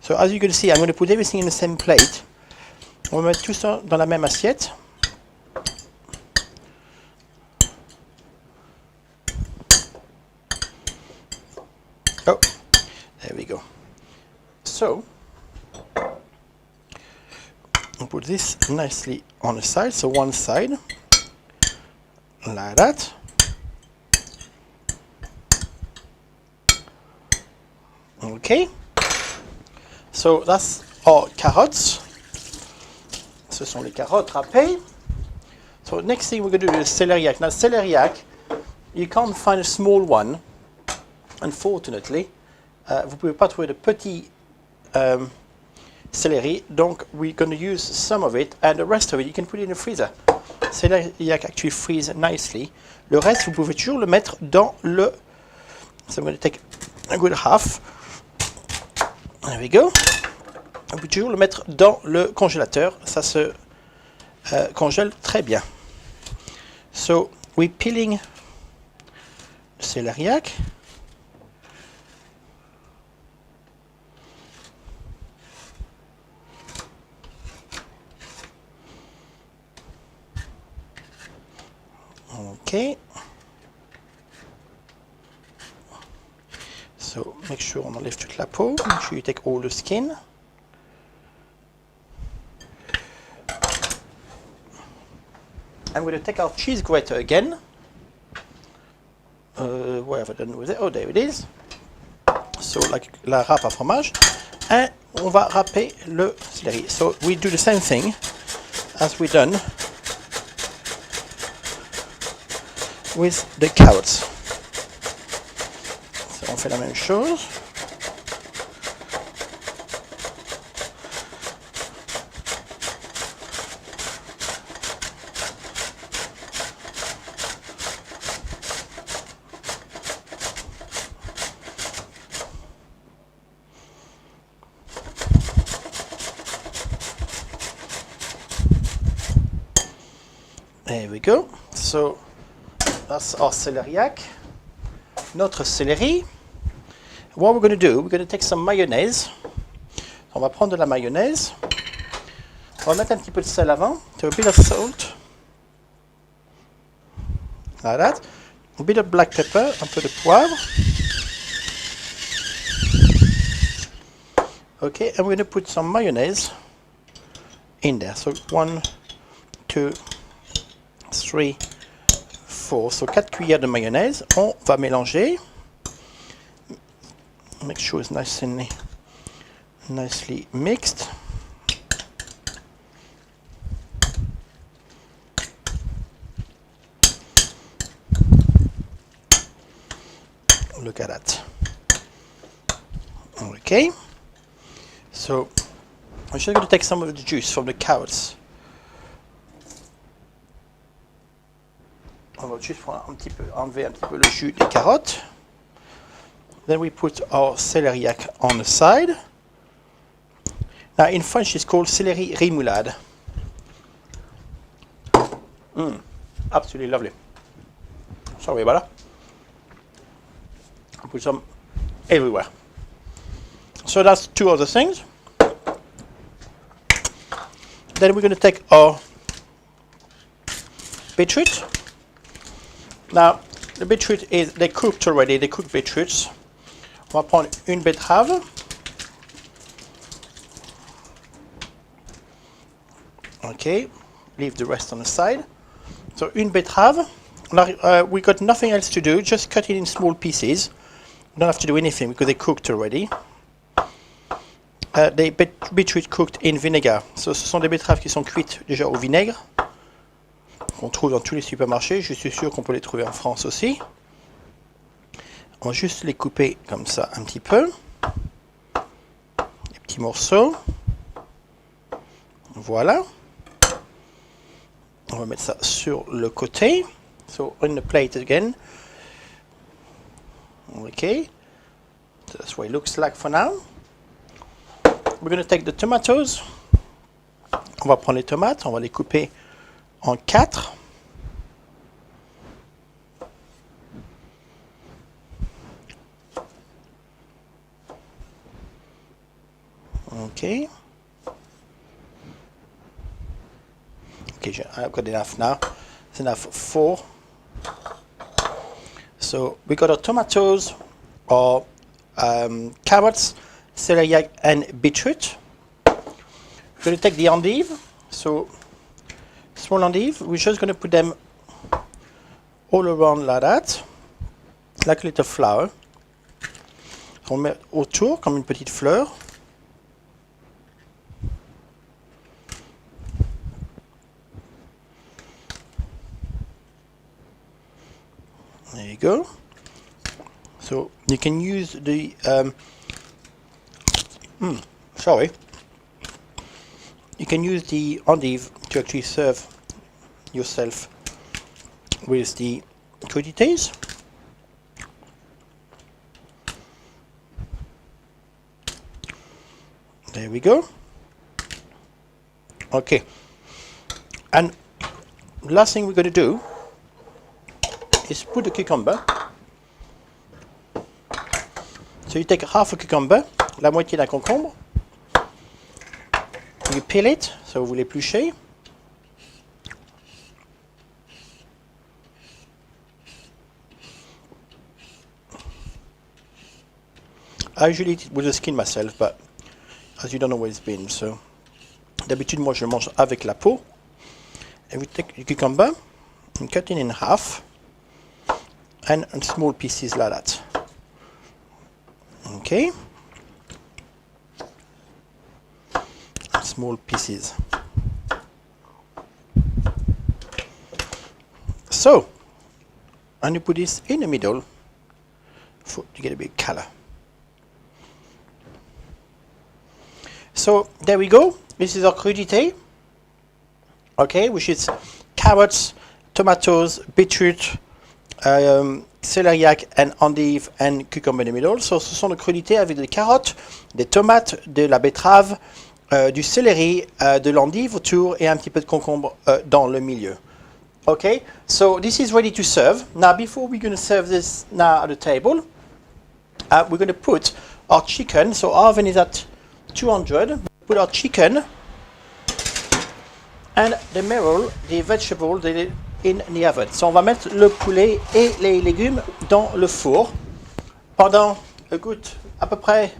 So as you can see, I'm going to put everything in the same plate. On va mettre tout ça dans la même assiette. Oh, there we go. So, I'll put this nicely on the side, so one side, like that. Okay, so that's our carrots. Ce sont les carottes râpées. So next thing we're going to do is celeriac. Now celeriac, you can't find a small one, unfortunately. Vous pouvez pas trouver de petit celery, donc we're going to use some of it, and the rest of it you can put it in the freezer. Celeriac actually freeze nicely. Le reste, vous pouvez toujours le mettre dans le... So I'm going to take a good half. There we go. On peut toujours le mettre dans le congélateur. Ça se congèle très bien. So, we're peeling the celeriac. Okay. So, make sure on enlève toute la peau. Make sure you take all the skin. I'm going to take our cheese grater again. Where have I done with it? Oh, there it is. So, like la râpe à fromage. And on va râper le céleri. So, we do the same thing as we done with the carrots. So, on fait la même chose. There we go. So that's our celeriac. Notre céleri. What we're going to do, we're going to take some mayonnaise. On va prendre de la mayonnaise. On va mettre un petit peu de sel avant. So a bit of salt. Like that. A bit of black pepper, un peu de poivre. Okay, and we're going to put some mayonnaise in there. So 1, 2, 3, 4. So 4 cuillères de mayonnaise. On va mélanger. Make sure it's nicely mixed. Look at that. Okay. So I'm just going to take some of the juice from the carrots. On va juste enlever un petit peu le jus des carottes. Then we put our celeriac on the side. Now in French it's called céleri remoulade. Absolutely lovely. Sorry about that. Put some everywhere. So that's two other things. Then we're going to take our beetroot. Now, le beetroot is they cooked already, they cooked beetroots. On va prendre une betterave. Okay, leave the rest on the side. So une betterave. We got nothing else to do, just cut it in small pieces. You don't have to do anything because they cooked already. Des beetroot cooked in vinegar. So, ce sont des betteraves qui sont cuites déjà au vinaigre, qu'on trouve dans tous les supermarchés. Je suis sûr qu'on peut les trouver en France aussi. On va juste les couper comme ça un petit peu. Des petits morceaux. Voilà. On va mettre ça sur le côté. So on the plate again. Okay. So that's what it looks like for now. We're going to take the tomatoes. On va prendre les tomates, on va les couper en 4. Okay. Okay, I've got enough now. It's enough for 4. So we got our tomatoes, our carrots, celery and beetroot. We're going to take the endive. So small endive. We're just going to put them all around like that, like a little flower. On met autour comme une petite fleur. There you go. So you can use the you can use the endive to actually serve yourself with the crudites. There we go. Okay. And last thing we're going to do is put the cucumber. So you take half a cucumber, la moitié d'un concombre. You peel it, so vous l'épluchez. I usually eat it with the skin myself, but as you don't know where it's been, so d'habitude moi je mange avec la peau. And we take the cucumber and cut it in half. And in small pieces like that. Okay. Small pieces. So, and you put this in the middle to get a bit color. So there we go. This is our crudité. Okay, which is carrots, tomatoes, beetroot, celeriac and endive and cucumber in the middle. So, ce sont des crudités avec des carottes, des tomates, de la betterave, du céleri, de l'endive autour et un petit peu de concombre dans le milieu. Okay, so this is ready to serve. Now, before we're going to serve this now at the table, we're going to put our chicken. So our oven is at 200. Put our chicken and the marrow, the vegetable, in the oven. So on va mettre le poulet et les légumes dans le four pendant à peu près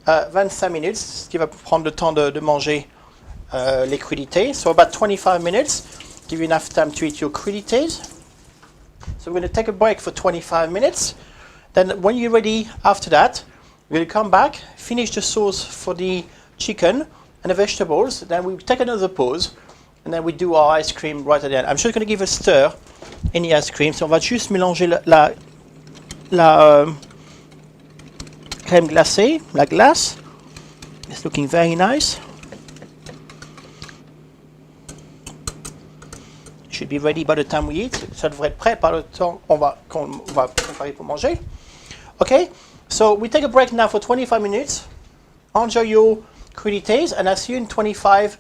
25 minutes, ce qui va prendre le temps de manger les crudités. So about 25 minutes, give you enough time to eat your crudités. So we're going to take a break for 25 minutes. Then when you're ready after that, we're going to come back, finish the sauce for the chicken and the vegetables. Then we take another pause. And then we do our ice cream right at the end. I'm just going to give a stir in the ice cream. So on va juste mélanger la crème glacée, la glace. It's looking very nice. It should be ready by the time we eat. Ça devrait être prêt par le temps qu'on va préparer pour manger. Okay, so we take a break now for 25 minutes. Enjoy your crudités and I'll see you in 25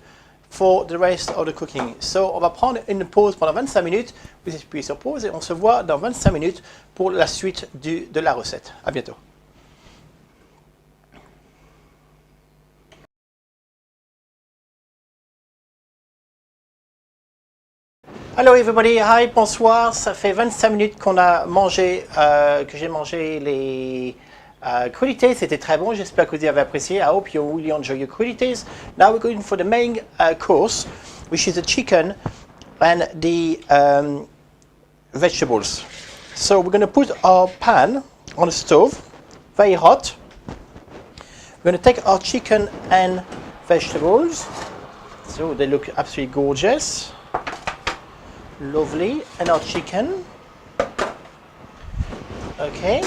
for the rest of the cooking. So, on va prendre une pause pendant 25 minutes. Vous appuyez sur pause et on se voit dans 25 minutes pour la suite de la recette. À bientôt. Hello everybody, hi, bonsoir. Ça fait 25 minutes qu'on a mangé, que j'ai mangé les crudités. C'était très bon. J'espère que vous avez apprécié. I hope you really enjoy your crudités. Now we're going for the main course, which is the chicken and the vegetables. So we're going to put our pan on the stove, very hot. We're going to take our chicken and vegetables. So they look absolutely gorgeous. Lovely. And our chicken. Okay.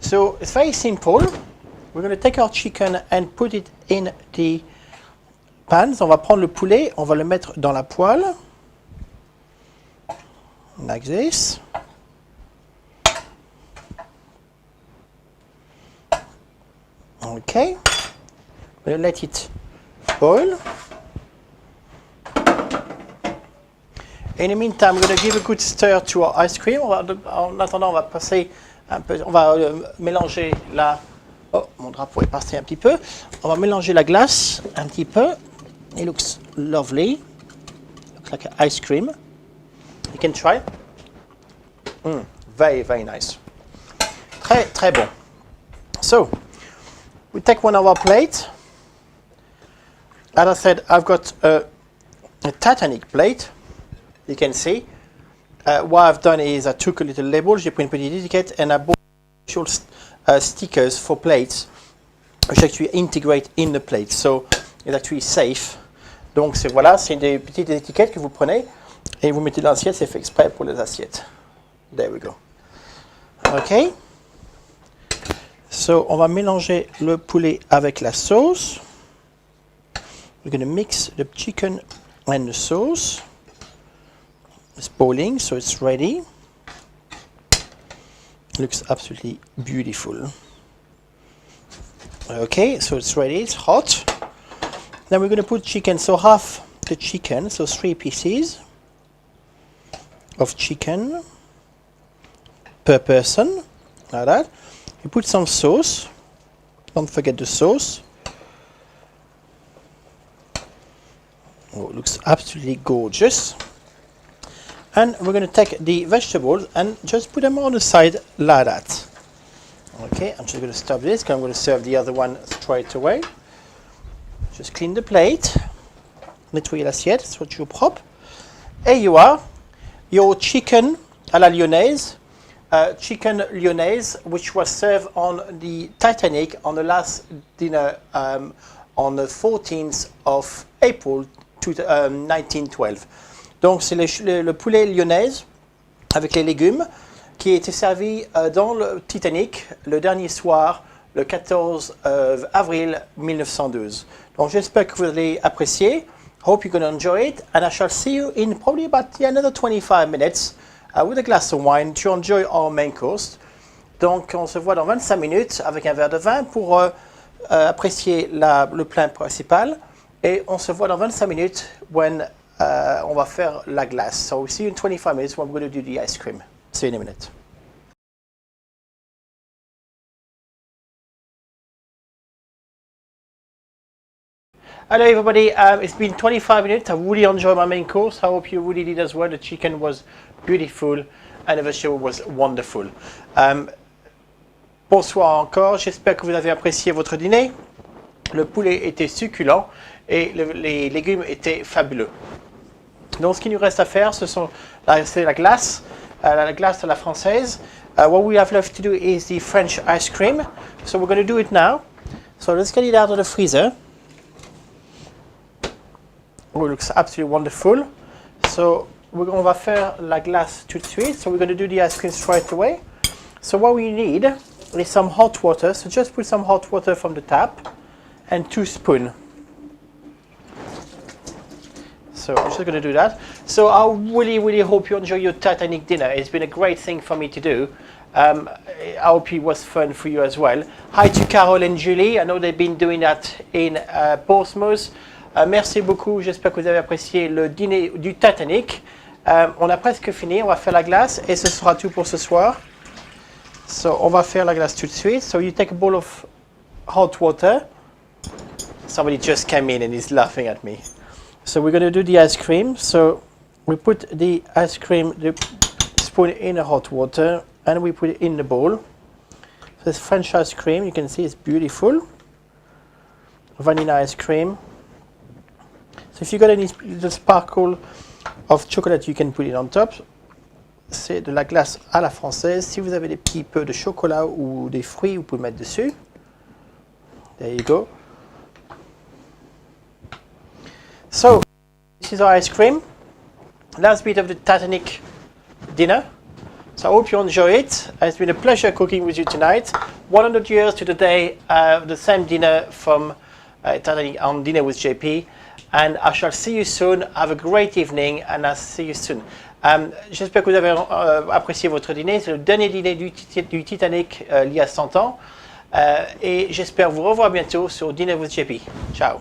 So it's very simple. We're going to take our chicken and put it in the pans. On va prendre le poulet, on va le mettre dans la poêle. Like this. Okay. We'll let it boil. In the meantime, we're going to give a good stir to our ice cream. En attendant, on va passer un peu, on va mélanger la. Oh, mon drapeau est passé un petit peu. On va mélanger la glace un petit peu. It looks lovely. Looks like an ice cream. You can try. Very, very nice. Très, très bon. So, we take one of our plates. As I said, I've got a Titanic plate. You can see. What I've done is I took a little label, j'ai pris une petite étiquette, and I bought special stickers for plates, which actually integrate in the plate. So it's actually safe. Donc voilà, c'est des petites étiquettes que vous prenez et vous mettez dans l'assiette, c'est fait exprès pour les assiettes. There we go. Okay. So on va mélanger le poulet avec la sauce. We're going to mix the chicken and the sauce. It's boiling, so it's ready. Looks absolutely beautiful. Okay, so it's ready, it's hot. Then we're going to put chicken, so half the chicken, so 3 pieces of chicken per person, like that. You put some sauce, don't forget the sauce. Oh, it looks absolutely gorgeous. And we're going to take the vegetables and just put them on the side like that. Okay, I'm just going to stop this because I'm going to serve the other one straight away. Just clean the plate. Nettoyer l'assiette, soit toujours propre. Here you are, your chicken à la lyonnaise. Chicken lyonnaise, which was served on the Titanic on the last dinner on the 14th of April 1912. Donc c'est le poulet lyonnaise avec les légumes qui a été servi dans le Titanic le dernier soir, le 14 avril 1912. Donc j'espère que vous allez apprécier. Hope you're going to enjoy it, and I shall see you in probably about another 25 minutes with a glass of wine to enjoy our main course. Donc on se voit dans 25 minutes avec un verre de vin pour apprécier le plat principal, et on se voit dans 25 minutes when on va faire la glace. So we'll see you in 25 minutes when we're going to do the ice cream. See you in a minute. Hello everybody, it's been 25 minutes. I really enjoyed my main course. I hope you really did as well. The chicken was beautiful and the vegetable was wonderful. Bonsoir encore, j'espère que vous avez apprécié votre dîner. Le poulet était succulent et les légumes étaient fabuleux. Donc ce qu'il nous reste à faire, c'est la glace à la française. What we have left to do is the French ice cream. So we're going to do it now. So let's get it out of the freezer. Oh, it looks absolutely wonderful. So on va faire la glace tout de suite. So we're going to do the ice cream straight away. So what we need is some hot water. So just put some hot water from the tap and 2 spoons. So I'm just going to do that. So I really, really hope you enjoy your Titanic dinner. It's been a great thing for me to do. I hope it was fun for you as well. Hi to Carol and Julie. I know they've been doing that in Portsmouth. Merci beaucoup. J'espère que vous avez apprécié le dîner du Titanic. On a presque fini. On va faire la glace et ce sera tout pour ce soir. So on va faire la glace tout de suite. So you take a bowl of hot water. Somebody just came in and is laughing at me. So we're going to do the ice cream. So we put the ice cream, the spoon in the hot water, and we put it in the bowl. So this French ice cream, you can see it's beautiful. Vanilla ice cream. So if you got any little sparkle of chocolate, you can put it on top. C'est de la glace à la française. Si vous avez des petits peu de chocolat ou des fruits, vous pouvez mettre dessus. There you go. So, this is our ice cream. Last bit of the Titanic dinner. So I hope you enjoy it. It's been a pleasure cooking with you tonight. 100 years to the day, the same dinner from Titanic on Dinner with JP. And I shall see you soon. Have a great evening and I'll see you soon. J'espère que vous avez apprécié votre dîner. C'est le dernier dîner du Titanic il y a 100 ans. Et j'espère vous revoir bientôt sur Dinner with JP. Ciao.